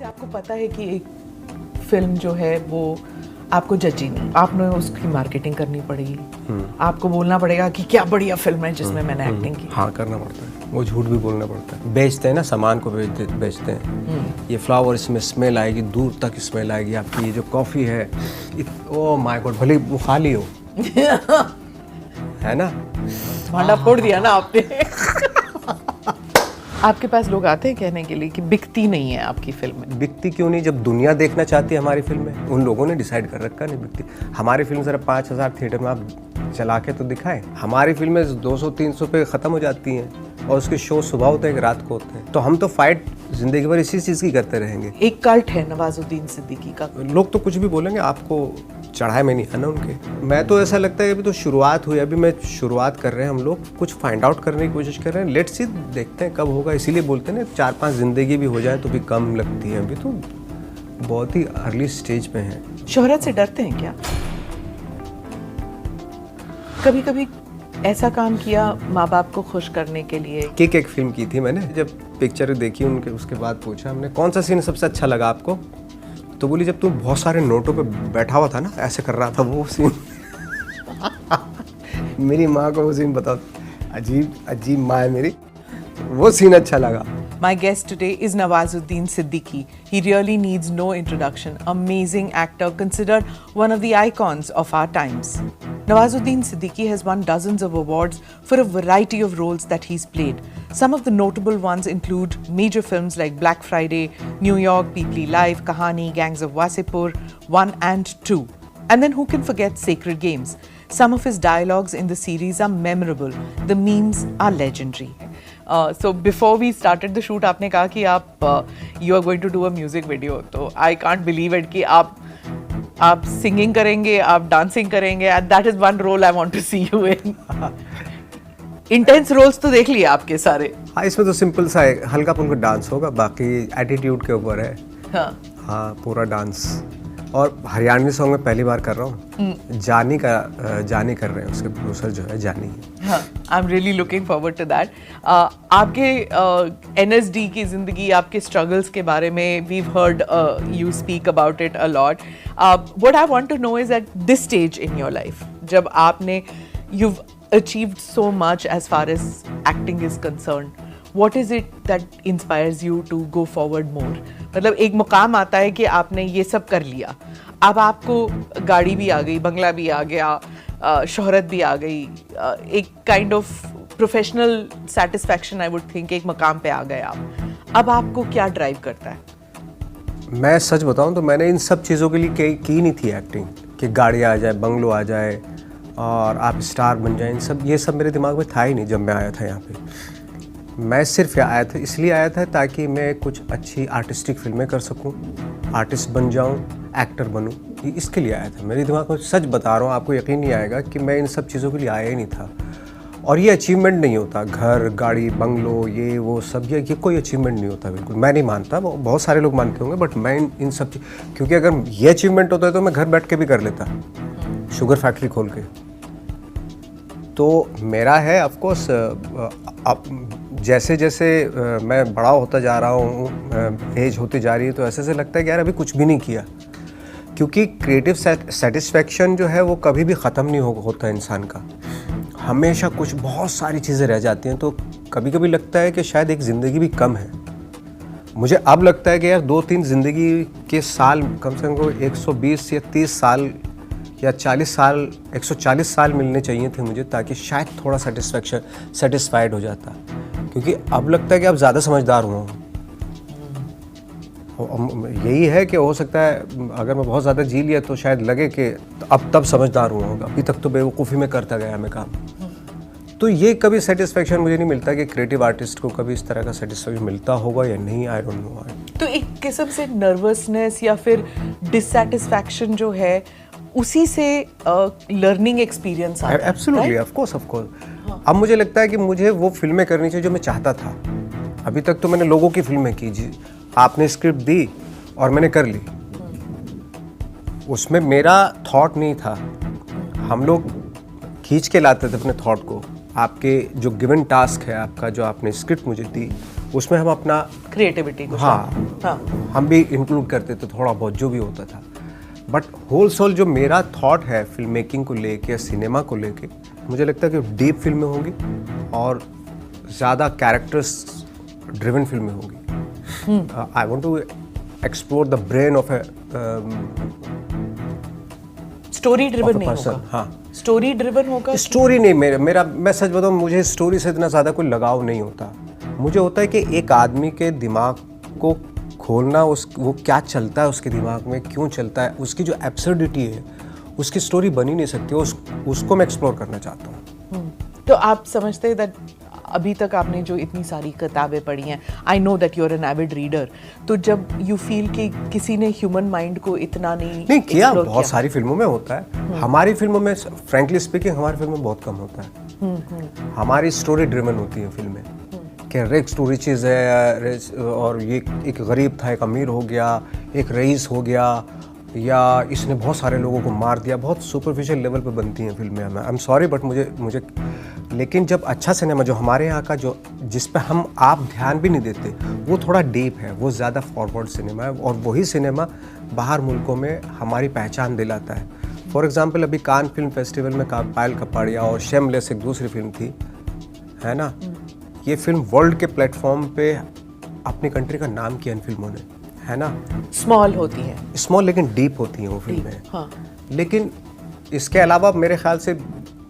जैसे आपको पता है कि एक फिल्म जो है वो आपको जजी नहीं, आपने उसकी मार्केटिंग करनी पड़ेगी, आपको बोलना पड़ेगा कि क्या बढ़िया फिल्म है जिसमें मैंने एक्टिंग की। हाँ, करना पड़ता है, वो झूठ भी बोलना पड़ता है। बेचते हैं ना, सामान को बेचते हैं। ये फ्लावर, इसमें स्मेल आएगी, दूर तक स्मेल आएगी आपकी। ये जो कॉफ़ी है, ओ माय गॉड, भले वो खाली हो है ना, भांडा फोड़ दिया ना आपने। आपके पास लोग आते हैं कहने के लिए कि बिकती नहीं है आपकी फिल्म। बिकती क्यों नहीं? जब दुनिया देखना चाहती है हमारी फिल्में, उन लोगों ने डिसाइड कर रखा नहीं बिकती। हमारी फिल्म ज़रा 5000 थिएटर में आप चला के तो दिखाएं। हमारी फिल्में 200-300 पे ख़त्म हो जाती हैं और उसके शो सुबह होते हैं कि रात को होते हैं। तो हम तो फाइट ज़िंदगी भर इसी चीज़ की करते रहेंगे। एक कल्ट है नवाजुद्दीन सिद्दीकी का। लोग तो कुछ भी बोलेंगे, आपको चढ़ाए में नहीं है ना उनके। मैं तो ऐसा लगता है कि अभी तो शुरुआत हुई, अभी मैं शुरुआत कर रहे हैं, हम लोग कुछ फाइंड आउट करने की कोशिश कर रहे हैं। लेट्स सी, देखते हैं कब होगा। इसीलिए बोलते हैं ना, 4-5 जिंदगी भी हो जाए तो भी कम लगती है। अभी तो बहुत ही अर्ली स्टेज पे हैं। शोहरत से डरते हैं क्या? कभी कभी ऐसा काम किया माँ बाप को खुश करने के लिए? किक एक फिल्म की थी मैंने, जब पिक्चर देखी उनके, उसके बाद पूछा हमने कौन सा सीन सबसे अच्छा लगा आपको, तो बोली जब तुम बहुत सारे नोटों पे बैठा हुआ था ना, ऐसे कर रहा था, वो सीन। मेरी माँ को वो सीन बताओ, अजीब अजीब माँ है मेरी, वो सीन अच्छा लगा। My guest today is Nawazuddin Siddiqui. He really needs no introduction. Amazing actor, considered one of the icons of our times. Nawazuddin Siddiqui has won dozens of awards for a variety of roles that he's played. Some of the notable ones include major films like Black Friday, New York, Peepli Live, Kahani, Gangs of Wasseypur, 1 and 2. And then who can forget Sacred Games? Some of his dialogues in the series are memorable. The memes are legendary. So before we started the shoot, आपने कहा कि आप you are going to do a music video. तो I can't believe it कि आप singing करेंगे, आप dancing करेंगे, and that is one role I want to see you in. Intense roles तो देख लिए आपके सारे। हाँ, इसमें तो सिंपल सा है, हल्का फुल्का डांस होगा, बाकी एटीट्यूड के ऊपर है। हाँ, पूरा डांस। और हरियाणवी सॉन्ग में पहली बार कर रहा हूँ। जानी कर रहे हैं, उसके प्रोड्यूसर जो है जानी। हाँ, I am really looking forward to that. आपके NSD की जिंदगी, आपके स्ट्रगल्स के बारे में we heard you speak about it a lot. What I want to know is at this stage in your life, जब आपने you've achieved so much as far as acting is concerned, what is it that inspires you to go forward more? मतलब एक मुकाम आता है कि आपने ये सब कर लिया, अब आपको गाड़ी भी आ गई, बंगला भी आ गया, शोहरत भी आ गई, एक kind of professional satisfaction I would think एक मुकाम पे आ गए आप। अब आपको क्या ड्राइव करता है? मैं सच बताऊं तो मैंने इन सब चीज़ों के लिए की नहीं थी एक्टिंग, कि गाड़ी आ जाए, बंगलो आ जाए और आप स्टार बन जाएं। ये सब मेरे दिमाग में था ही नहीं जब मैं आया था यहाँ पे। मैं सिर्फ आया था, इसलिए आया था ताकि मैं कुछ अच्छी आर्टिस्टिक फिल्में कर सकूं, आर्टिस्ट बन जाऊं, एक्टर बनूं। इसके लिए आया था। मेरे दिमाग में, सच बता रहा हूं, आपको यकीन नहीं आएगा कि मैं इन सब चीज़ों के लिए आया ही नहीं था। और ये अचीवमेंट नहीं होता, घर, गाड़ी, बंगलो, ये वो सब, ये कोई अचीवमेंट नहीं होता। बिल्कुल मैं नहीं मानता, बहुत सारे लोग मानते होंगे, बट मैं इन सब, क्योंकि अगर ये अचीवमेंट होता है तो मैं घर बैठ के भी कर लेता, शुगर फैक्ट्री खोल के। तो मेरा है ऑफकोर्स, जैसे जैसे मैं बड़ा होता जा रहा हूँ, एज होती जा रही है, तो ऐसे से लगता है कि यार अभी कुछ भी नहीं किया। क्योंकि क्रिएटिव सेटिस्फेक्शन जो है वो कभी भी ख़त्म नहीं होता इंसान का, हमेशा कुछ बहुत सारी चीज़ें रह जाती हैं। तो कभी कभी लगता है कि शायद एक ज़िंदगी भी कम है। मुझे अब लगता है कि यार 2-3 ज़िंदगी के साल, कम से कम 120 या 30 साल या 40 साल, 140 साल मिलने चाहिए थे मुझे, ताकि शायद थोड़ा सेटिस्फाइड हो जाता। क्योंकि अब लगता है कि अब ज़्यादा समझदार हुआ हूँ। यही है कि हो सकता है अगर मैं बहुत ज़्यादा जी लिया तो शायद लगे कि अब तब समझदार हुआ होगा, अभी तक तो बेवकूफ़ी में करता गया मैं काम। तो ये कभी सेटिस्फेक्शन मुझे नहीं मिलता कि क्रिएटिव आर्टिस्ट को कभी इस तरह का सेटिस्फेक्शन मिलता होगा या नहीं, आई डोंट नो। तो एक किस्म से नर्वसनेस या फिर डिससैटिस्फैक्शन जो है, उसी से लर्निंग एक्सपीरियंस आता है। Absolutely, of course. अब मुझे लगता है कि मुझे वो फिल्में करनी चाहिए जो मैं चाहता था। अभी तक तो मैंने लोगों की फिल्में की, जी आपने स्क्रिप्ट दी और मैंने कर ली, उसमें मेरा थॉट नहीं था। हम लोग खींच के लाते थे अपने थॉट को। आपके जो गिवन टास्क है आपका, जो आपने स्क्रिप्ट मुझे दी, उसमें हम अपना क्रिएटिविटी को हाँ हम भी इंक्लूड करते थे थोड़ा बहुत जो भी होता था। बट होल सोल जो मेरा थॉट है फिल्म मेकिंग को लेके, सिनेमा को लेके, मुझे लगता है कि डीप फिल्में होंगी और ज़्यादा कैरेक्टर्स ड्रिवन फिल्में होंगी। I want to explore the brain of a story driven नहीं person, होगा। हाँ। स्टोरी ड्रिवन होगा। स्टोरी नहीं, मेरा मैं सच बताऊं, मुझे स्टोरी से इतना ज़्यादा कोई लगाव नहीं होता। मुझे होता है कि एक आदमी के दिमाग को खोलना, वो क्या चलता है उसके दिमाग में, क्यों चलता है, उसकी जो एब्सर्डिटी है उसकी स्टोरी बन ही नहीं सकती, उसको मैं एक्सप्लोर करना चाहता हूँ। तो आप समझते हैं दैट अभी तक आपने जो इतनी सारी किताबें पढ़ी हैं, I know that you are an avid reader, तो जब यू फील कि किसी ने ह्यूमन माइंड को इतना नहीं किया, बहुत सारी फिल्मों में होता है। हमारी फिल्मों में फ्रैंकली स्पीकिंग हमारी फिल्मों में बहुत कम होता है। हमारी स्टोरी ड्रिवन होती है फिल्में कि रेक्स टू रिचेज है, और ये एक गरीब था एक अमीर हो गया, एक रईस हो गया, या इसने बहुत सारे लोगों को मार दिया। बहुत सुपरफिशियल लेवल पे बनती हैं फिल्में। आई एम सॉरी बट मुझे लेकिन जब अच्छा सिनेमा जो हमारे यहाँ का, जो जिस पे हम आप ध्यान भी नहीं देते, वो थोड़ा डीप है, वो ज़्यादा फॉरवर्ड सिनेमा है, और वही सिनेमा बाहर मुल्कों में हमारी पहचान दिलाता है। फॉर एग्जांपल अभी कान फिल्म फेस्टिवल में पायल कपाड़िया और शेमलेस एक दूसरी फिल्म थी, है ना, ये फिल्म वर्ल्ड के प्लेटफॉर्म पे अपनी कंट्री का नाम किया इन फिल्मों ने, है ना। स्मॉल होती है, स्मॉल लेकिन डीप होती हैं वो फिल्में। हाँ। लेकिन इसके अलावा मेरे ख्याल से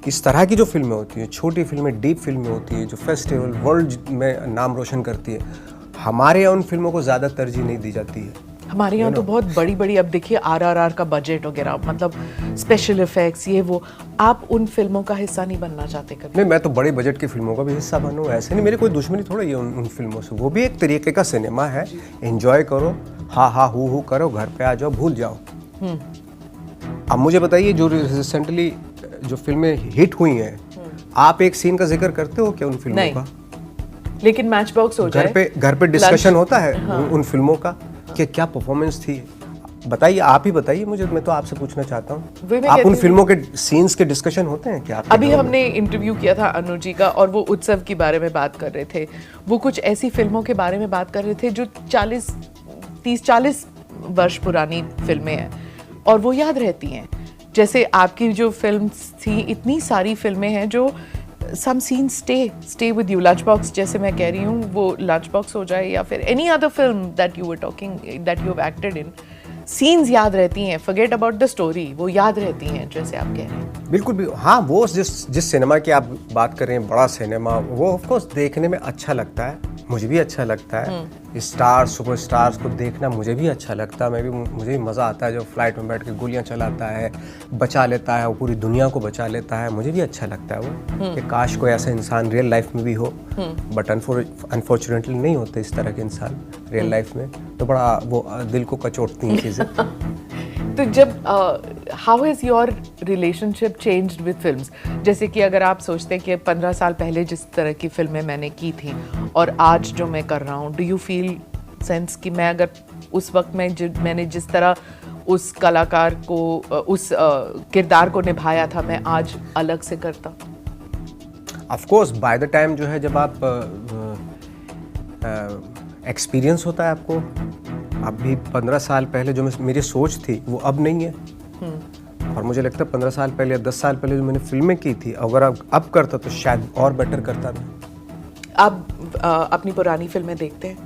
इस तरह की जो फिल्में होती हैं, छोटी फिल्में, डीप फिल्में होती हैं, जो फेस्टिवल वर्ल्ड में नाम रोशन करती है, हमारे यहाँ उन फिल्मों को ज़्यादा तरजीह नहीं दी जाती है। हमारे यहाँ तो बहुत बड़ी बड़ी, अब देखिए RRR का बजट वगैरह, मतलब स्पेशल इफेक्ट्स, ये वो, आप उन फिल्मों का हिस्सा नहीं बनना चाहते कभी? नहीं, मैं तो बड़ी बजट की फिल्मों का भी हिस्सा बनूँ, ऐसे नहीं, मेरी कोई दुश्मनी थोड़ा ही है उन फिल्मों से। वो भी एक तरीके का सिनेमा है, एंजॉय करो, हा हू करो, घर पे आ जाओ, भूल जाओ। अब मुझे बताइए, जो रिसेंटली जो फिल्में हिट हुई हैं, आप एक सीन का जिक्र करते हो क्या उन फिल्मों का? लेकिन मैच बॉक्स हो जाए, घर पे डिस्कशन होता है उन फिल्मों का कि क्या परफॉर्मेंस थी। बताइए, आप ही बताइए मुझे, मैं तो आपसे पूछना चाहता हूँ, आप उन फिल्मों के सीन्स के डिस्कशन होते हैं क्या? अभी हमने इंटरव्यू किया था अनुज जी का, और वो उत्सव के बारे में बात कर रहे थे। वो कुछ ऐसी फिल्मों के बारे में बात कर रहे थे जो 30-40 वर्ष पुरानी फिल्में हैं और वो याद रहती हैं। जैसे आपकी जो फिल्म्स थी, इतनी सारी फिल्में हैं जो some scene stay with you. Lunch box जैसे मैं कह रही हूँ, वो लंच बॉक्स हो जाए या फिर any other film that you were talking, that you have acted in, scenes याद रहती हैं, फॉरगेट अबाउट द स्टोरी, वो याद रहती हैं, जैसे आप कह रहे हैं। बिल्कुल भी, हाँ, वो जिस सिनेमा की आप बात कर रहे हैं, बड़ा सिनेमा, वो ऑफ कोर्स देखने में अच्छा लगता है, मुझे भी अच्छा लगता है। स्टार्स, सुपर स्टार्स को देखना मुझे भी अच्छा लगता है। मुझे भी मज़ा आता है, जो फ्लाइट में बैठ के गोलियां चलाता है, बचा लेता है, वो पूरी दुनिया को बचा लेता है, मुझे भी अच्छा लगता है वो, कि काश कोई ऐसा इंसान रियल लाइफ में भी हो। बट अनफॉर्चुनेटली नहीं होते इस तरह के इंसान रियल लाइफ में, तो बड़ा वो दिल को कचोटती हैं चीज़ें। तो जब how has your relationship changed with films? जैसे कि अगर आप सोचते हैं कि 15 साल पहले जिस तरह की फिल्में मैंने की थी और आज जो मैं कर रहा हूँ, डू यू फील सेंस कि मैं अगर उस वक्त में मैंने जिस तरह उस कलाकार को, उस किरदार को निभाया था, मैं आज अलग से करता? Of course, by the time जो है, जब आप एक्सपीरियंस होता है आपको, अभी 15 साल पहले जो मेरी सोच थी वो अब नहीं है। और मुझे लगता है 15 साल पहले या 10 साल पहले जो मैंने फिल्में की थी, अगर अब करता तो शायद और बेटर करता मैं। आप अपनी पुरानी फिल्में देखते हैं?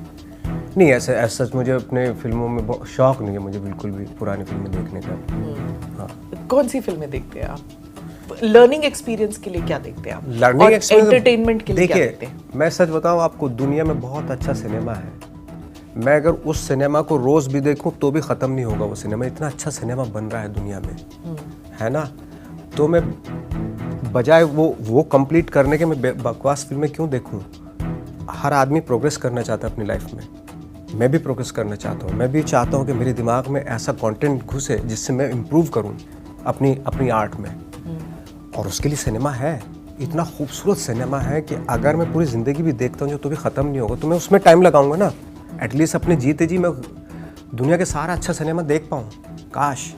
नहीं, ऐसे सच मुझे अपने फिल्मों में शौक नहीं है, मुझे बिल्कुल भी पुरानी फिल्में देखने का। हाँ। कौन सी फिल्में देखते हैं आप? लर्निंग एक्सपीरियंस के लिए क्या देखते हैं आप? लर्निंग एक्सपीरियंस, एंटरटेनमेंट के लिए क्या देखते हैं? मैं सच बताऊं आपको, दुनिया में बहुत अच्छा सिनेमा है। मैं अगर उस सिनेमा को रोज भी देखूं तो भी ख़त्म नहीं होगा वो सिनेमा। इतना अच्छा सिनेमा बन रहा है दुनिया में, है ना। तो मैं बजाय वो कंप्लीट करने के, मैं बकवास फिल्में क्यों देखूं? हर आदमी प्रोग्रेस करना चाहता है अपनी लाइफ में, मैं भी प्रोग्रेस करना चाहता हूँ। मैं भी चाहता हूँ कि मेरे दिमाग में ऐसा कंटेंट घुसे जिससे मैं इम्प्रूव करूँ अपनी आर्ट में, और उसके लिए सिनेमा है। इतना खूबसूरत सिनेमा है कि अगर मैं पूरी ज़िंदगी भी देखता हूँ तो भी ख़त्म नहीं होगा, तो मैं उसमें टाइम लगाऊंगा ना। एटलीस्ट अपने जीते जी मैं दुनिया के सारा अच्छा सिनेमा देख पाऊँ, काश।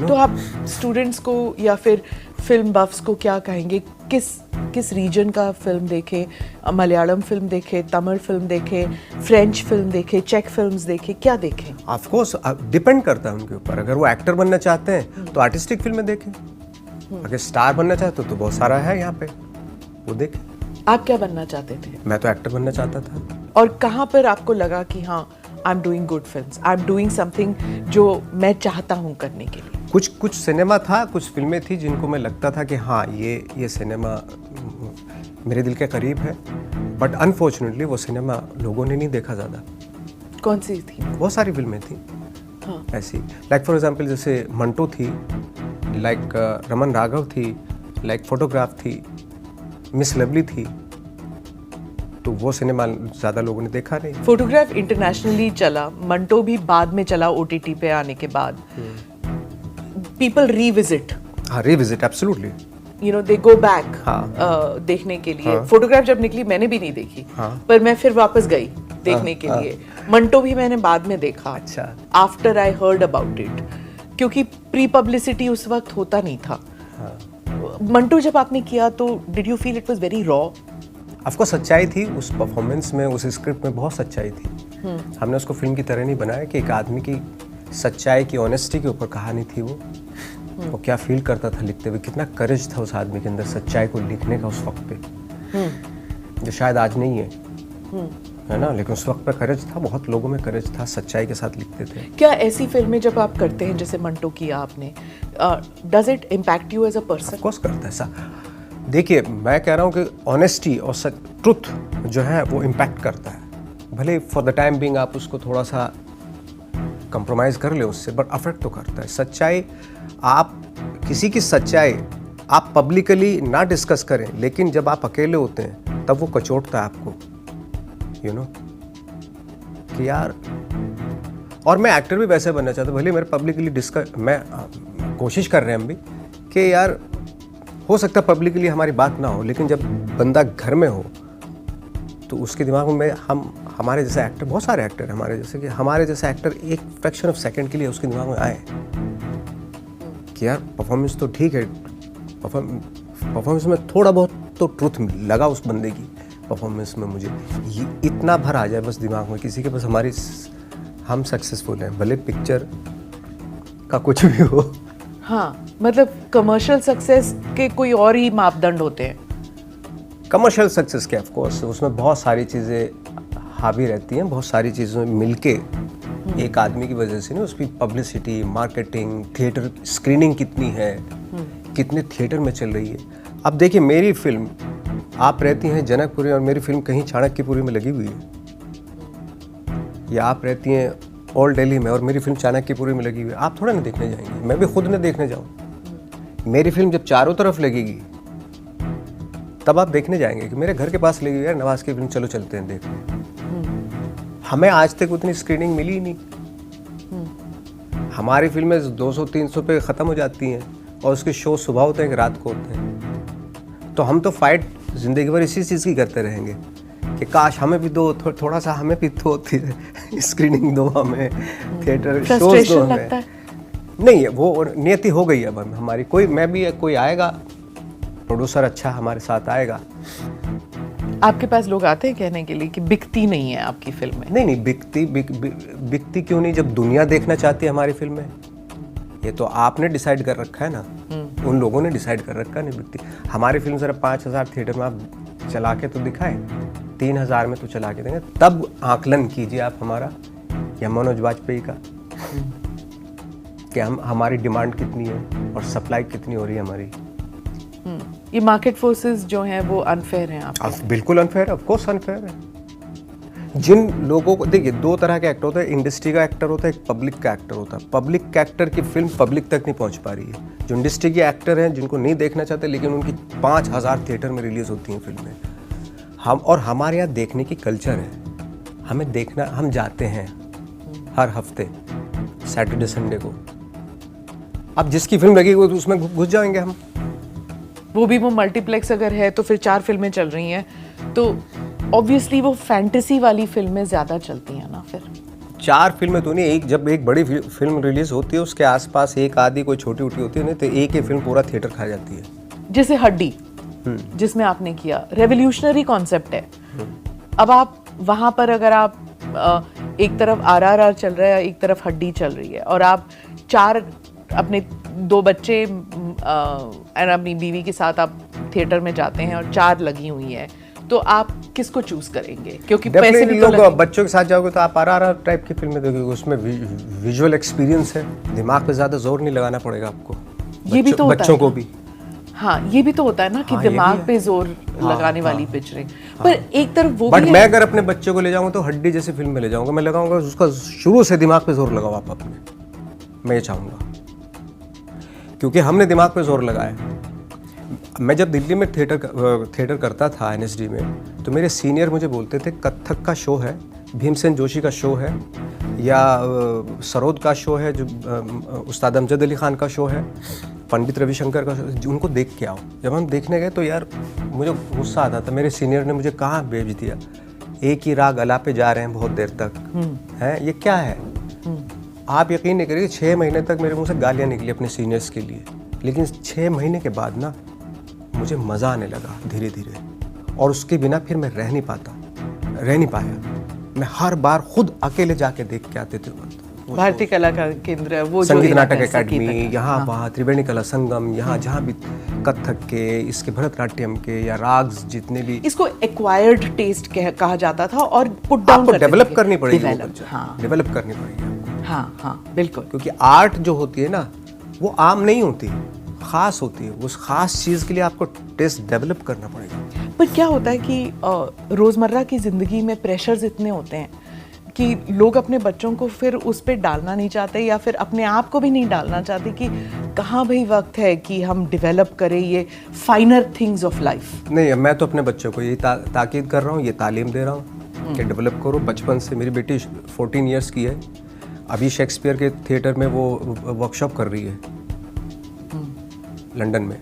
तो आप स्टूडेंट्स को या फिर फिल्म बफ्स को क्या कहेंगे? किस रीजन का फिल्म देखे? मलयालम फिल्म देखे, तमिल फिल्म देखे, फ्रेंच फिल्म देखे, चेक फिल्म्स देखे, क्या देखें? ऑफ कोर्स डिपेंड करता है उनके ऊपर। अगर वो एक्टर बनना चाहते हैं तो आर्टिस्टिक फिल्में देखें, अगर स्टार बनना चाहते हो तो बहुत सारा है यहाँ पे, वो देखें। आप क्या बनना चाहते थे? मैं तो एक्टर बनना चाहता था। और कहाँ पर आपको लगा कि हाँ, I am doing good films, I am doing something जो मैं चाहता हूँ करने के लिए? कुछ सिनेमा था, कुछ फिल्में थी जिनको मैं लगता था कि हाँ ये सिनेमा मेरे दिल के करीब है, बट अनफॉर्चुनेटली वो सिनेमा लोगों ने नहीं देखा ज़्यादा। कौन सी थी? बहुत सारी फिल्में थी हाँ। ऐसी, लाइक फॉर एग्जांपल जैसे मंटो थी, लाइक रमन राघव थी, लाइक फोटोग्राफ थी, मिस लवली थी, तो वो सिनेमा ज़्यादा लोगों ने देखा नहीं। फोटोग्राफ इंटरनेशनली चला, मंटो भी बाद में चला OTT पे आने के बाद। People revisit. हाँ, revisit absolutely. You know they go back हाँ। देखने के लिए। हाँ। फोटोग्राफ जब निकली मैंने भी नहीं देखी, हाँ। पर मैं फिर वापस गई देखने के हाँ। लिए। मंटो भी मैंने बाद में देखा, अच्छा। After I heard about it, क्योंकि प्री पब्लिसिटी उस वक्त होता नहीं था। मंटो जब आपने किया तो did you feel it was very raw? आपको सच्चाई थी उस परफॉर्मेंस में, उस स्क्रिप्ट में बहुत सच्चाई थी। हमने उसको फिल्म की तरह नहीं बनाया कि एक आदमी की सच्चाई की, ऑनेस्टी के ऊपर कहानी थी वो क्या फील करता था लिखते हुए, कितना करेज था उस आदमी के अंदर सच्चाई को लिखने का उस वक्त पे, जो शायद आज नहीं है ना, लेकिन उस वक्त पे करेज था, बहुत लोगों में करेज था, सच्चाई के साथ लिखते थे। क्या ऐसी फिल्में जब आप करते हैं जैसे मंटो किया आपने, does it impact you as a person? Of course करता है ऐसा। देखिए, मैं कह रहा हूँ कि ऑनेस्टी और ट्रुथ जो है वो इम्पैक्ट करता है। भले फॉर द टाइम बीइंग आप उसको थोड़ा सा कंप्रोमाइज़ कर ले उससे, बट अफेक्ट तो करता है। सच्चाई, आप किसी की सच्चाई आप पब्लिकली ना डिस्कस करें, लेकिन जब आप अकेले होते हैं तब वो कचोटता है आपको, यू नो, कि यार। और मैं एक्टर भी वैसे बनना चाहता हूँ, भले मेरे पब्लिकली डिस्कस, मैं कोशिश कर रहे हैं हम भी कि यार हो सकता है पब्लिकली हमारी बात ना हो, लेकिन जब बंदा घर में हो तो उसके दिमाग में हमारे जैसे एक्टर, बहुत सारे एक्टर हैं हमारे जैसे, कि हमारे जैसे एक्टर एक फ्रैक्शन ऑफ सेकंड के लिए उसके दिमाग में आए कि यार परफॉर्मेंस तो ठीक है, परफॉर्मेंस में थोड़ा बहुत तो ट्रुथ लगा उस बंदे की परफॉर्मेंस में, मुझे ये इतना भर आ जाए बस दिमाग में किसी के, बस हम सक्सेसफुल हैं, भले पिक्चर का कुछ भी हो। हाँ, मतलब कमर्शियल सक्सेस के कोई और ही मापदंड होते हैं। कमर्शियल सक्सेस के ऑफ कोर्स उसमें बहुत सारी चीज़ें हावी रहती हैं, बहुत सारी चीज़ें मिलके एक आदमी की वजह से नहीं, उसकी पब्लिसिटी, मार्केटिंग, थिएटर स्क्रीनिंग कितनी है, कितने थिएटर में चल रही है। अब देखिए, मेरी फिल्म, आप रहती हैं जनकपुरी और मेरी फिल्म कहीं चाणक्यपुरी में लगी हुई है, या आप रहती हैं ओल्ड दिल्ली में और मेरी फिल्म चाणक्यपुरी में लगी हुई है, आप थोड़ा ना देखने जाएंगे, मैं भी खुद न देखने जाऊँ। मेरी फिल्म जब चारों तरफ लगेगी तब आप देखने जाएंगे कि मेरे घर के पास लगी हुई है नवाज की फिल्म, चलो चलते हैं देखने। हमें आज तक उतनी स्क्रीनिंग मिली ही नहीं। हमारी फिल्में 200-300 पे ख़त्म हो जाती हैं और उसके शो सुबह होते हैं कि रात को होते हैं। तो हम तो फाइट ज़िंदगी भर इसी चीज़ की करते रहेंगे कि काश हमें भी दो, थोड़ा सा हमें भी दो, स्क्रीनिंग दो, हमें थिएटर शोज दो हमें। नहीं, वो नियति हो गई है अब हमारी। कोई आएगा, प्रोड्यूसर अच्छा हमारे साथ आएगा। आपके पास लोग आते हैं कहने के लिए कि बिकती नहीं है आपकी फिल्में? नहीं, बिकती क्यों नहीं, जब दुनिया देखना चाहती है हमारी फिल्में। ये तो आपने डिसाइड कर रखा है ना, उन लोगों ने डिसाइड कर रखा है, नहीं बिकती। हमारी फिल्म जरा 5000 थिएटर में आप चला के तो दिखाएं, 3000 में तो चला के देंगे, तब आकलन कीजिए आप हमारा या मनोज वाजपेयी का कि हमारी डिमांड कितनी है और सप्लाई कितनी हो रही है हमारी। ये मार्केट फोर्सेस जो हैं वो अनफेयर हैं आपके? बिल्कुल अनफेयर है, ऑफ कोर्स अनफेयर है। जिन लोगों को, देखिए, दो तरह के एक्टर होते हैं, इंडस्ट्री का एक्टर होता है, एक पब्लिक का एक्टर होता है। पब्लिक का एक्टर की फिल्म पब्लिक तक नहीं पहुंच पा रही है। जो इंडस्ट्री के एक्टर हैं जिनको नहीं देखना चाहते, लेकिन उनकी 5000 थिएटर में रिलीज होती हैं फिल्में। और हमारे यहाँ देखने की कल्चर है, हमें देखना, हम जाते हैं हर हफ्ते सैटरडे संडे को। अब जिसकी फिल्म लगेगी तो उसमें घुस जाएंगे हम। वो मल्टीप्लेक्स अगर है तो फिर 4 फिल्में चल रही हैं, तो ऑब्वियसली वो फैंटेसी वाली फिल्में ज़्यादा चलती हैं ना। फिर 4 फिल्में तो नहीं, जब एक बड़ी फिल्म रिलीज होती है उसके आसपास एक आधी कोई छोटी उठी होती है, नहीं तो एक ही फिल्म पूरा थिएटर खा जाती है। जैसे हड्डी, जिसमें आपने किया, रेवोल्यूशनरी कॉन्सेप्ट है। अब आप वहां पर अगर आप एक तरफ RRR चल रहा है, एक तरफ हड्डी चल रही है, और आप 4 अपने 2 बच्चे और अपनी बीवी के साथ आप थिएटर में जाते हैं और 4 लगी हुई है, तो आप किसको चूज करेंगे? क्योंकि पैसे भी लोग बच्चों के साथ जाओगे तो आप RRR टाइप की फिल्में देखोगे, उसमें विजुअल एक्सपीरियंस है, दिमाग पे ज्यादा जोर नहीं लगाना पड़ेगा आपको। ये भी तो होता बच्चों है को ना? भी हाँ, ये भी तो होता है ना कि दिमाग पे जोर लगाने वाली पिक्चरिंग। पर एक तरफ वो बट भी मैं अगर अपने बच्चे को ले जाऊंगा तो हड्डी जैसी फिल्म में ले जाऊंगा, मैं लगाऊंगा उसका शुरू से दिमाग पे जोर लगाओ आप अपने, मैं ये चाहूंगा, क्योंकि हमने दिमाग पे जोर लगाया। मैं जब दिल्ली में थिएटर करता था NSD में, तो मेरे सीनियर मुझे बोलते थे कथक का शो है, भीमसेन जोशी का शो है, या सरोद का शो है, जो उस्ताद अमजद अली खान का शो है, पंडित रविशंकर का शो, उनको देख के आओ। जब हम देखने गए तो यार मुझे गुस्सा आता था, मेरे सीनियर ने मुझे कहाँ भेज दिया, एक ही राग अला पे जा रहे हैं बहुत देर तक, हैं ये क्या है? आप यकीन नहीं करिए 6 महीने तक मेरे मुंह से गालियाँ निकली अपने सीनियर्स के लिए, लेकिन 6 महीने के बाद ना मुझे मज़ा आने लगा धीरे धीरे, और उसके बिना फिर मैं रह नहीं पाया। मैं हर बार खुद अकेले जाके देख के आते थे। भारतीय कला का केंद्र, वो संगीत नाटक एकेडमी, यहाँ वहाँ त्रिवेणी कला संगम, यहाँ जहाँ भी कथक के, इसके भरतनाट्यम के या राग्स जितने भी, इसको एक्वायर्ड टेस्ट कहा जाता था, और पुट डाउन आपको डेवलप करनी पड़ेगी, डेवलप करनी पड़ेगी आपको। हाँ, बिल्कुल। क्योंकि आर्ट जो होती है ना, वो आम नहीं होती, खास होती है। उस खास चीज़ के लिए आपको टेस्ट डेवलप करना पड़ेगा। पर क्या होता है कि रोज़मर्रा की ज़िंदगी में प्रेशर्स इतने होते हैं कि लोग अपने बच्चों को फिर उस पर डालना नहीं चाहते, या फिर अपने आप को भी नहीं डालना चाहते कि कहाँ भाई वक्त है कि हम डेवलप करें ये फाइनर थिंग्स ऑफ लाइफ। नहीं, मैं तो अपने बच्चों को यही ताकीद कर रहा हूँ, ये तालीम दे रहा हूँ कि डेवलप करो बचपन से। मेरी बेटी 14 ईयर्स की है, अभी शेक्सपियर के थिएटर में वो वर्कशॉप कर रही है लंदन में।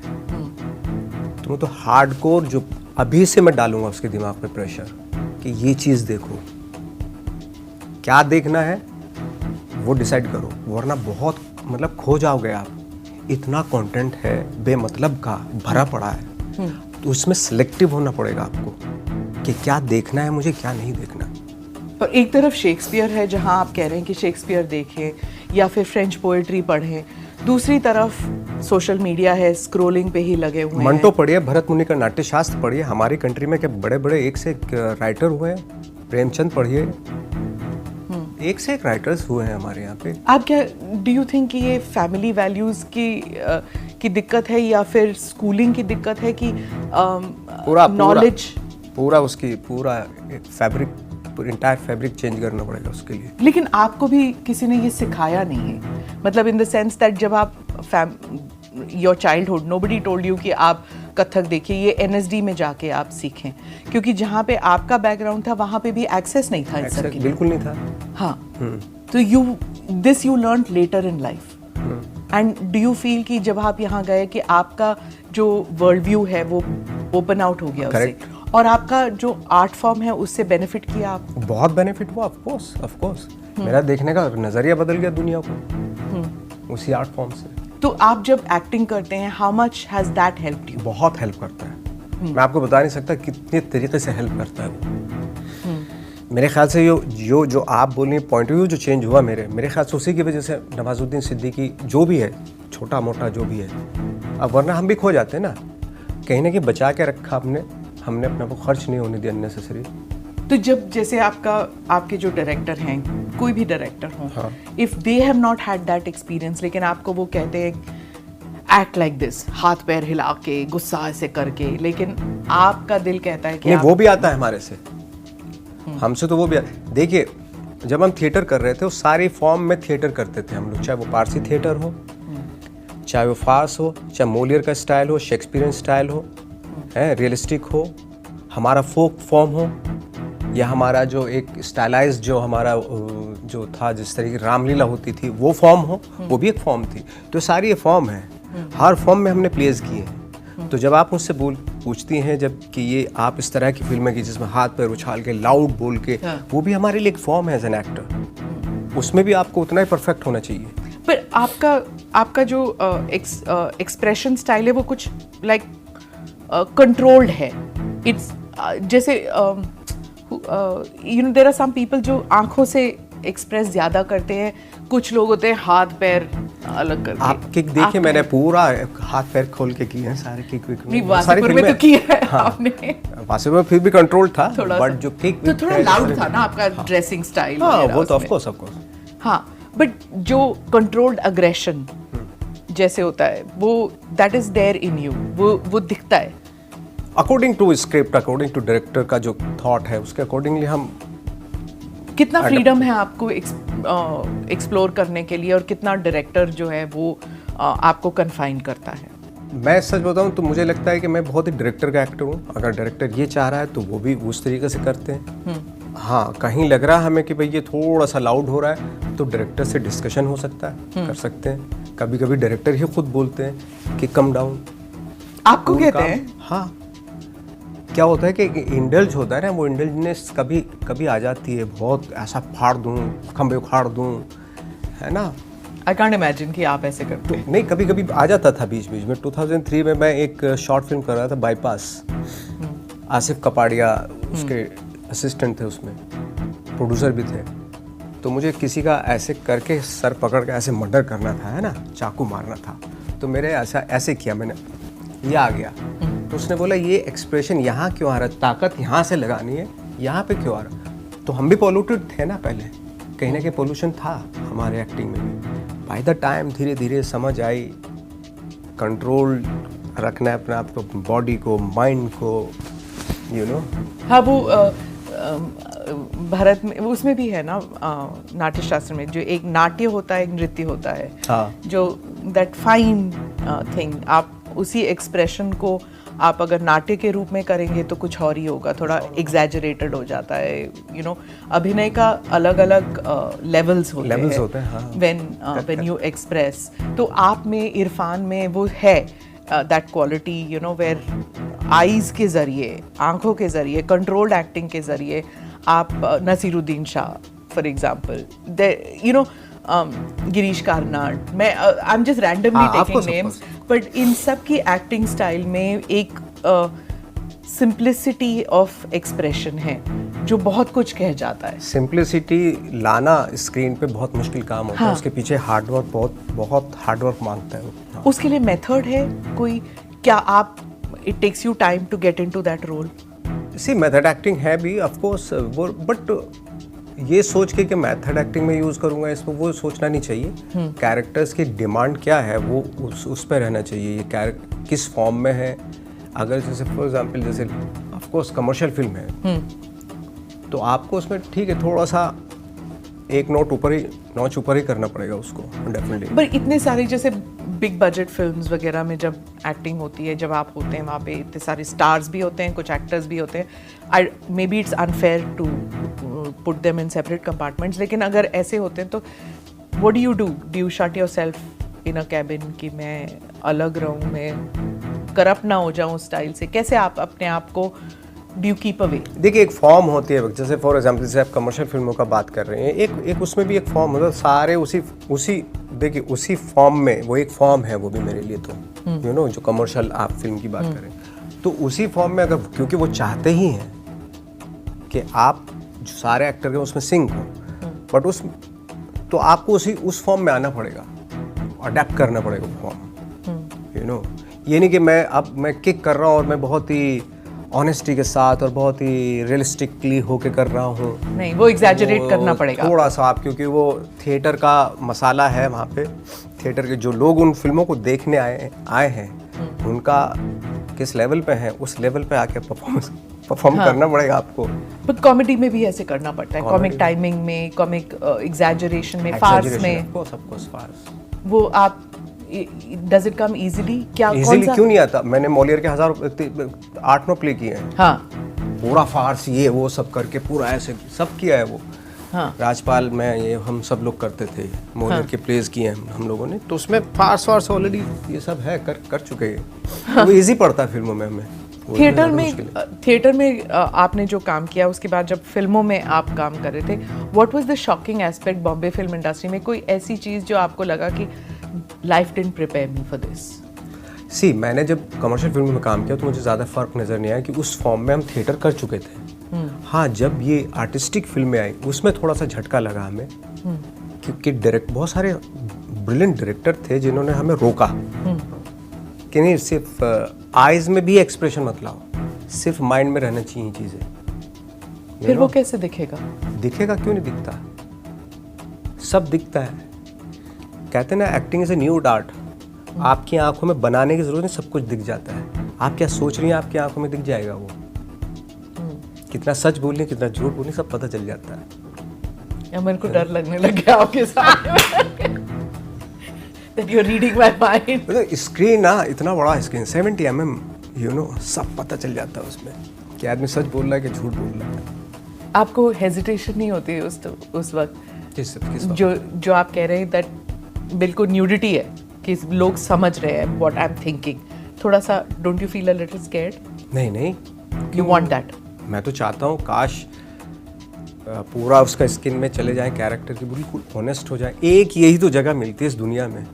तो तो हार्डकोर जो अभी से मैं डालूंगा उसके दिमाग पे प्रेशर कि ये चीज़ देखो, क्या देखना है वो डिसाइड करो, वरना बहुत मतलब खो जाओगे आप। इतना कंटेंट है बेमतलब का भरा पड़ा है, तो उसमें सिलेक्टिव होना पड़ेगा आपको कि क्या देखना है मुझे, क्या नहीं देखना। और एक तरफ शेक्सपियर है जहां आप कह रहे हैं कि शेक्सपियर देखें या फिर फ्रेंच पोएट्री पढ़ें, दूसरी तरफ सोशल मीडिया है, स्क्रोलिंग पे ही लगे हुए हैं। मंटो पढ़िए, भरत मुनि का नाट्य शास्त्र पढ़िए। हमारी कंट्री में क्या बड़े बड़े एक से एक राइटर हुए हैं। प्रेमचंद पढ़िए, एक से एक राइटर्स हुए हैं हमारे यहाँ पे। आप क्या डू यू थिंक कि ये फैमिली वैल्यूज की दिक्कत है, या फिर स्कूलिंग की दिक्कत है कि नॉलेज पूरा फैब्रिक, इंटायर फैब्रिक चेंज करना पड़ेगा उसके लिए। लेकिन आपको भी किसी ने ये सिखाया नहीं है, मतलब इन द सेंस दैट जब आप your childhood nobody told you कि आप कथक देखिए, ये NSD में जाके आप सीखें, क्योंकि जहाँ पे आपका बैकग्राउंड था वहाँ पे भी एक्सेस नहीं था इन सब के लिए। बिल्कुल नहीं था। हाँ, तो you learn later in life. And do you feel कि जब आप यहाँ गए कि आपका जो वर्ल्ड व्यू है वो ओपन आउट हो गया उससे, और आपका जो आर्ट फॉर्म है उससे बेनिफिट किया आप? बहुत बेनिफिट हुआ, ऑफ कोर्स। मेरा देखने का नजरिया बदल गया दुनिया को उसी आर्ट फॉर्म से। तो आप जब एक्टिंग करते हैं, how much has that helped you? बहुत हेल्प करता है। मैं आपको बता नहीं सकता कितने तरीके से हेल्प करता है वो। मेरे ख्याल से जो आप बोल रही हैं पॉइंट ऑफ व्यू जो चेंज हुआ मेरे ख्याल से उसी की वजह से नवाजुद्दीन सिद्दीकी जो भी है, छोटा मोटा जो भी है, अब वरना हम भी खो जाते हैं ना। कहीं ना कहीं बचा के रखा हमने अपने को खर्च नहीं होने दिया अननेसेसरी। तो जब जैसे आपके जो डायरेक्टर हैं, कोई भी डायरेक्टर हो, if they have not had that experience, लेकिन आपको वो कहते हैं एक्ट लाइक दिस, हाथ पैर हिला के, गुस्सा ऐसे करके, लेकिन आपका दिल कहता है कि वो भी आता है हमारे से, हमसे तो वो भी देखिए, जब हम थिएटर कर रहे थे वो सारी फॉर्म में थिएटर करते थे हम लोग, चाहे वो पारसी थिएटर हो, चाहे वो फार्स हो, चाहे मोलियर का स्टाइल हो, शेक्सपियरियन स्टाइल हो, रियलिस्टिक हो, हमारा फोक फॉर्म हो, या हमारा जो एक स्टाइलाइज जो हमारा जो था, जिस तरीके की रामलीला होती थी वो फॉर्म हो, वो भी एक फॉर्म थी। तो सारी ये फॉर्म है, हर फॉर्म में हमने प्लेस किए हैं। तो जब आप मुझसे पूछती हैं जब कि ये आप इस तरह की फिल्में की जिसमें हाथ पैर उछाल के, लाउड बोल के, वो भी हमारे लिए एक फॉर्म है एज एन एक्टर। उसमें भी आपको उतना ही परफेक्ट होना चाहिए। पर आपका जो एक्सप्रेशन स्टाइल है वो कुछ लाइक कंट्रोल्ड है. इट्स जैसे you know there are some people जो आंखों से एक्सप्रेस ज्यादा करते हैं, कुछ लोग होते हैं हाथ पैर अलग करके. आप किक देखिए, मैंने पूरा हाथ पैर खोल के किए हैं सारे किक विक. वासेपुर में तो किया है आपने. वासेपुर में फिर भी कंट्रोल था, बट जो किक तो थोड़ा लाउड था ना आपका ड्रेसिंग स्टाइल. हाँ, वो तो ऑफ कोर्स. हाँ, बट जो कंट्रोल्ड अग्रेशन जैसे होता है वो that is there in you, वो दिखता है. According to script, according to director का जो थॉट है उसके अकॉर्डिंगली हम. कितना फ्रीडम है आपको एक्सप्लोर करने के लिए, और कितना डायरेक्टर जो है वो आपको कन्फाइन करता है? मैं सच बताऊं तो मुझे लगता है कि मैं बहुत ही डायरेक्टर का एक्टर हूँ. अगर डायरेक्टर ये चाह रहा है तो वो भी उस तरीके से करते हैं. हाँ, कहीं लग रहा है हमें कि भाई ये थोड़ा सा लाउड हो रहा है तो डायरेक्टर से डिस्कशन हो सकता है, कर सकते हैं. कभी कभी डायरेक्टर ही खुद बोलते हैं कि कम डाउन. आपको कहते हैं? हाँ. क्या होता है कि इंडल्ज होता है ना, वो इंडल्जनेस कभी कभी आ जाती है. बहुत ऐसा फाड़ दूं, खंबे उखाड़ दूं, है ना. आई कांट इमेजिन कि आप ऐसे करते हैं. नहीं, कभी कभी आ जाता था बीच बीच में. 2003 में मैं एक शॉर्ट फिल्म कर रहा था, बाईपास. आसिफ कपाड़िया उसके असिस्टेंट थे, उसमें प्रोड्यूसर भी थे. तो मुझे किसी का ऐसे करके सर पकड़ के ऐसे मर्डर करना था, है ना, चाकू मारना था. तो मेरे ऐसे किया मैंने, ये आ गया. तो उसने बोला ये एक्सप्रेशन यहाँ क्यों आ रहा है, ताकत यहाँ से लगानी है, यहाँ पे क्यों आ रहा. तो हम भी पॉल्यूटेड थे ना पहले, कहीं ना कहीं पोल्यूशन था हमारे एक्टिंग में भी. बाय द टाइम धीरे धीरे समझ आई, कंट्रोल रखना है अपने आप को, बॉडी को, माइंड को, यू नो. हाँ, वो भारत में उसमें भी है ना, नाट्य शास्त्र में जो एक नाट्य होता है, एक नृत्य होता है. हाँ. जो दैट फाइन थिंग, आप उसी एक्सप्रेशन को आप अगर नाट्य के रूप में करेंगे तो कुछ और ही होगा, थोड़ा एग्जैजरेटेड हो जाता है. यू नो, अभिनय का अलग अलग लेवल्स होते हैं व्हेन यू एक्सप्रेस. तो आप में, इरफान में वो है that quality, you know, where eyes के जरिए, आंखों के जरिए, कंट्रोल्ड एक्टिंग के जरिए आप Naseeruddin Shah for example, you know, Girish Karnad, मैं I am just randomly taking names, but इन सब की एक्टिंग स्टाइल में एक सिंप्लिसिटी ऑफ एक्सप्रेशन है जो बहुत कुछ कह जाता है. सिंप्लिसिटी लाना स्क्रीन पे बहुत मुश्किल काम होता है. उसके पीछे हार्डवर्क, बहुत हार्डवर्क मांगता है वो. उसके लिए मेथड है कोई? क्या आप, it takes you time to get into that role? See, method acting है भी ऑफ कोर्स वो, बट ये सोच के कि मेथड एक्टिंग में यूज़ करूँगा इसमें, वो सोचना नहीं चाहिए. कैरेक्टर्स की डिमांड क्या है वो उस पर रहना चाहिए. ये कैरेक्टर किस फॉर्म में है. अगर जैसे फॉर एग्जांपल, जैसे ऑफ कोर्स कमर्शियल फिल्म है तो आपको उसमें ठीक है थोड़ा सा एक नॉच ऊपर ही करना पड़ेगा उसको, डेफिनेटली. पर इतने सारे जैसे बिग बजट फिल्म्स वगैरह में जब एक्टिंग होती है, जब आप होते हैं वहाँ पे, इतने सारे स्टार्स भी होते हैं, कुछ एक्टर्स भी होते हैं. I may be it's unfair to put them in separate compartments, लेकिन अगर ऐसे होते हैं तो what do you shut yourself in a cabin कि मैं अलग रहूँ, मैं करप्ट ना हो जाऊँ स्टाइल से? कैसे आप अपने आप को डू यू कीप अवे? देखिए, एक फॉर्म होती है. जैसे फॉर एग्जांपल, जैसे आप कमर्शियल फिल्मों का बात कर रहे हैं, एक उसमें भी एक फॉर्म होता है. सारे उसी देखिए उसी फॉर्म में, वो एक फॉर्म है वो भी मेरे लिए. तो यू नो, जो कमर्शियल आप फिल्म की बात करें तो उसी फॉर्म में, अगर क्योंकि वो चाहते ही हैं कि आप जो सारे एक्टर के उसमें सिंक हो, बट तो आपको उस फॉर्म में आना पड़ेगा, अडेप्ट करना पड़ेगा फॉर्म. यू नो, ये नहीं कि मैं किक कर रहा हूँ और मैं बहुत ही ऑनेस्टी के साथ और बहुत ही रियलिस्टिकली होके कर रहा हूँ. नहीं, वो एग्जैजरेट करना पड़ेगा थोड़ा सा आप, क्योंकि वो थिएटर का मसाला है वहाँ पे. थिएटर के जो लोग उन फिल्मों को देखने आए हैं उनका किस लेवल पे है, उस लेवल पे आके परफॉर्म करना पड़ेगा आपको. बट कॉमेडी में भी ऐसे करना पड़ता है, कॉमिक टाइमिंग में, कॉमिक एग्जैजरेशन में, फार्स में. वो आप, डज इट कम इजीली? क्या इजीली क्यों नहीं आता? मैंने मॉलियर के 8-9 प्ले किए हैं. हाँ, पूरा फार्स ये वो सब करके पूरा ऐसे सब किया है वो. हाँ. राजपाल में ये हम सब लोग करते थे, मॉलियर के प्लेस किए हैं हम लोगों ने, तो उसमें फार्स ऑलरेडी ये सब है, कर चुके हैं. हाँ. वो इजी पड़ता है फिल्मों में हमें. थिएटर में आपने जो काम किया, उसके बाद जब फिल्मों में आप काम कर रहे थे, what was the shocking aspect Bombay film industry में? कोई ऐसी चीज़ जो आपको लगा कि life didn't prepare me for this? See मैंने जब कमर्शियल फिल्म में काम किया तो मुझे ज़्यादा फ़र्क नज़र नहीं आया कि उस फॉर्म में हम थिएटर कर चुके थे। हाँ, जब ये आर्टिस्टिक फिल्में आई उसमें थोड़ा सा झटका लगा हमें, क्योंकि बहुत सारे ब्रिलियंट डायरेक्टर थे जिन्होंने हमें रोका कि नहीं, सिर्फ आइज में भी एक्सप्रेशन मत लाओ, सिर्फ माइंड में रहना चाहिए चीज़ें। फिर वो कैसे दिखेगा? दिखेगा, क्यों नहीं दिखता, सब दिखता है। कहते हैं ना, acting is a new art. आपकी आंखों में बनाने की जरूरत नहीं, सब कुछ दिख जाता है। आप क्या सोच रही हैं आपकी आंखों में दिख जाएगा वो। कितना सच बोल रही, कितना झूठ बोल रही, सब पता चल जाता है। या मेरे को डर लगने लग गया आपके सामने that you're reading my mind। मतलब स्क्रीन ना, इतना बड़ा स्क्रीन 70 mm, यू नो, सब पता चल जाता है उसमें कि आदमी सच बोल रहा है कि झूठ बोल रहा है। आपको हेजिटेशन नहीं होती है उस वक्त? किस वक्त? जो आप कह रहे हैं दैट बिल्कुल न्यूडिटी है कि लोग समझ रहे हैं व्हाट आई एम थिंकिंग, थोड़ा सा don't you feel a little scared? नहीं, यू वांट दैट? मैं तो चाहता हूँ काश पूरा उसका स्किन में चले जाए कैरेक्टर की, बिल्कुल ऑनेस्ट हो जाए। एक यही तो जगह मिलती है इस दुनिया में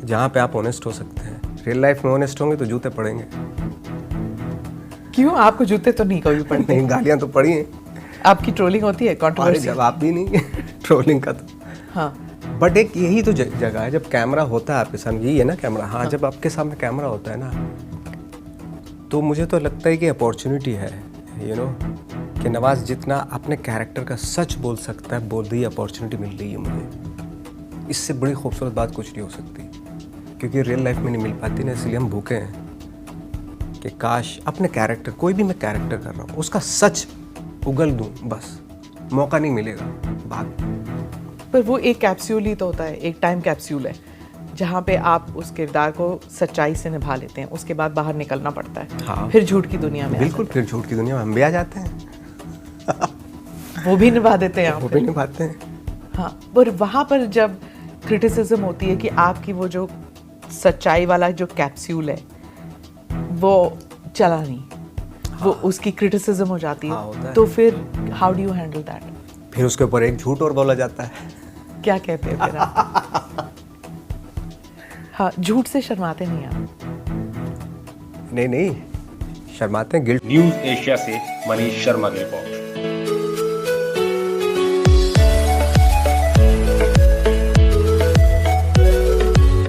जहाँ पे आप ऑनेस्ट हो सकते हैं। रियल लाइफ में ऑनेस्ट होंगे तो जूते पड़ेंगे। क्यों? आपको जूते तो नहीं कभी पड़ते? नहीं, गालियाँ तो पड़ी हैं। आपकी ट्रोलिंग होती है, कंट्रोवर्सी? जवाब भी नहीं ट्रोलिंग का तो। हाँ, बट एक यही तो जगह है जब कैमरा होता है आपके सामने, यही है ना कैमरा। हाँ, जब आपके सामने कैमरा होता है ना, तो मुझे तो लगता है कि अपॉर्चुनिटी है, यू नो, कि नवाज जितना अपने कैरेक्टर का सच बोल सकता है, बोल रही अपॉर्चुनिटी मिल रही है मुझे। इससे बड़ी खूबसूरत बात कुछ नहीं हो सकती, क्योंकि रियल लाइफ में नहीं मिल पाती ना, इसलिए हम भूखे हैं कि काश अपने कैरेक्टर, कोई भी मैं कैरेक्टर कर रहा हूँ, उसका सच उगल दूँ, बस मौका नहीं मिलेगा बात। पर वो एक कैप्सूल ही तो होता है, एक टाइम कैप्सूल है जहाँ पे आप उस किरदार को सच्चाई से निभा लेते हैं, उसके बाद बाहर निकलना पड़ता है। हाँ, फिर झूठ की दुनिया में। बिल्कुल, फिर झूठ की दुनिया में हम भी आ जाते हैं। वो भी निभा देते हैं आप? वो भी निभाते हैं। हाँ, पर वहाँ पर जब क्रिटिसिज्म होती है कि आपकी वो जो सच्चाई वाला जो कैप्सूल है वो चला नहीं, वो उसकी क्रिटिसिज्म हो जाती है, होता है। तो फिर how do you handle that? फिर उसके ऊपर एक झूठ और बोला जाता है। क्या कहते हैं फिर आप? हाँ, झूठ से शर्माते नहीं आप? नहीं, शर्माते हैं, गिल्ट। न्यूज एशिया से मनीष शर्मा की रिपोर्ट।